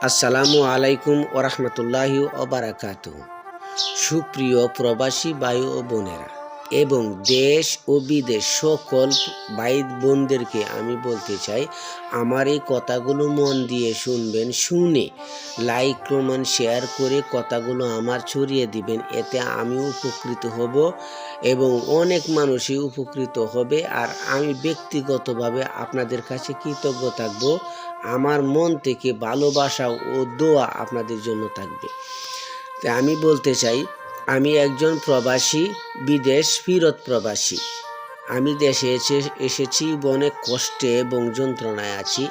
আসসালামু আলাইকুম ওরহমতুল্লাহি ওবারাকাতুহু। সুপ্রিয় প্রবাসী ভাই ও বোনেরা এবং দেশ ও বিদেশ সকল ভাই বোনদেরকে আমি বলতে চাই, আমার এই কথাগুলো মন দিয়ে শুনবেন, শুনে লাইক কমেন্ট শেয়ার করে কথাগুলো আমার ছড়িয়ে দিবেন। এতে আমি উপকৃত হব এবং অনেক মানুষই উপকৃত হবে। আর আমি ব্যক্তিগতভাবে আপনাদের কাছে কৃতজ্ঞ থাকব। আমার মন থেকে ভালোবাসা ও দোয়া আপনাদের জন্য থাকবে। তাই আমি বলতে চাই, আমি একজন প্রবাসী, বিদেশ ফিরত প্রবাসী। আমি দেশে এসেছি অনেক কষ্টে এবং যন্ত্রণায় আছি,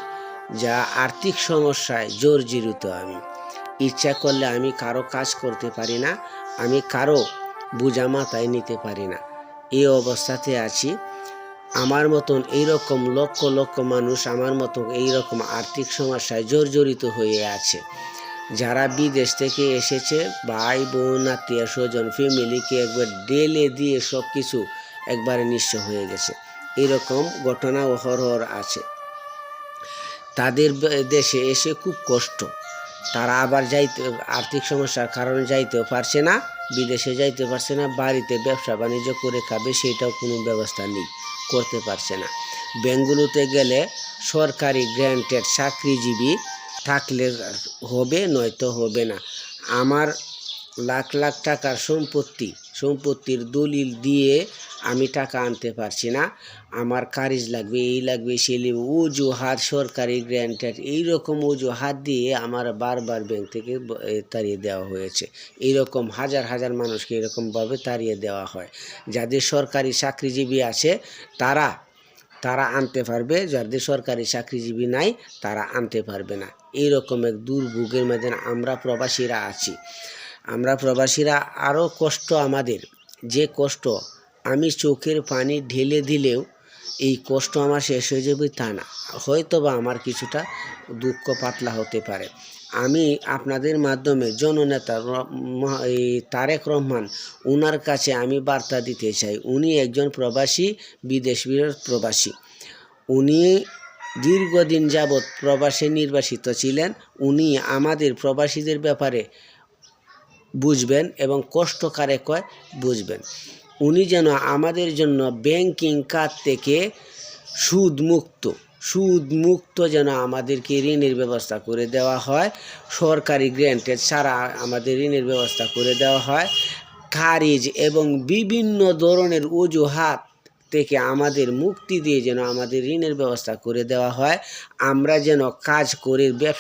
যা আর্থিক সমস্যায় জর্জরিত। আমি ইচ্ছা করলে আমি কারো কাজ করতে পারি না, আমি কারো বোঝা মাথায় নিতে পারি না। এই অবস্থাতে আছি। আমার মতন এইরকম লক্ষ লক্ষ মানুষ আমার মতো এইরকম আর্থিক সমস্যায় জর্জরিত হয়ে আছে। যারা বিদেশ থেকে এসেছে, ভাই বোন আত্মীয় স্বজন ফ্যামিলিকে একবার ডেলে দিয়ে সব কিছু একবারে নিঃস্ব হয়ে গেছে। এরকম ঘটনা অহরহ আছে। তাদের দেশে এসে খুব কষ্ট। তারা আবার আর্থিক সমস্যার কারণে যাইতেও পারছে না, বিদেশে যাইতে পারছে না। বাড়িতে ব্যবসা বাণিজ্য করে খাবে, সেটাও কোনো ব্যবস্থা নেই, করতে পারছে না। বেঙ্গালুরুতে গেলে সরকারি গ্র্যান্টেড চাকরিজীবী থাকলে হবে, নয়তো হবে না। আমার লাখ লাখ টাকার সম্পত্তির দলিল দিয়ে আমি টাকা আনতে পারছি না। আমার কারিজ লাগবে, এই লাগবে, সেই লাগবে, অজুহাত, সরকারি গ্র্যান্টেড, এইরকম অজুহাত দিয়ে আমার বারবার ব্যাংক থেকে তাড়িয়ে দেওয়া হয়েছে। এইরকম হাজার হাজার মানুষকে এরকমভাবে তাড়িয়ে দেওয়া হয়। যাদের সরকারি চাকরিজীবী আছে তারা আনতে পারবে, যাদের সরকারি চাকরিজীবী নাই তারা আনতে পারবে না। এইরকম এক দুর্ভোগের মধ্যে আমরা প্রবাসীরা আছি। আমরা প্রবাসীরা আরও কষ্ট, আমাদের যে কষ্ট আমি চোখের পানি ঢেলে দিলেও এই কষ্ট আমার শেষ হয়ে যাবে তা না। হয়তো বা আমার কিছুটা দুঃখ পাতলা হতে পারে। আমি আপনাদের মাধ্যমে জননেতা তারেক রহমান ওনার কাছে আমি বার্তা দিতে চাই। উনি একজন প্রবাসী, বিদেশ প্রবাসী। উনি দীর্ঘদিন যাবৎ প্রবাসে নির্বাসিত ছিলেন। উনি আমাদের প্রবাসীদের ব্যাপারে বুঝবেন এবং কষ্ট কারে কয় বুঝবেন। উনি যেন আমাদের জন্য ব্যাংকিং খাত থেকে সুদমুক্ত যেন আমাদেরকে ঋণের ব্যবস্থা করে দেওয়া হয়। সরকারি গ্র্যান্টেড ছাড়া আমাদের ঋণের ব্যবস্থা করে দেওয়া হয়। খারিজ এবং বিভিন্ন ধরনের অজুহাত থেকে আমাদের মুক্তি দিয়ে যেন আমাদের ঋণের ব্যবস্থা করে দেওয়া হয়। আমরা যেন কাজ করে ব্যবসা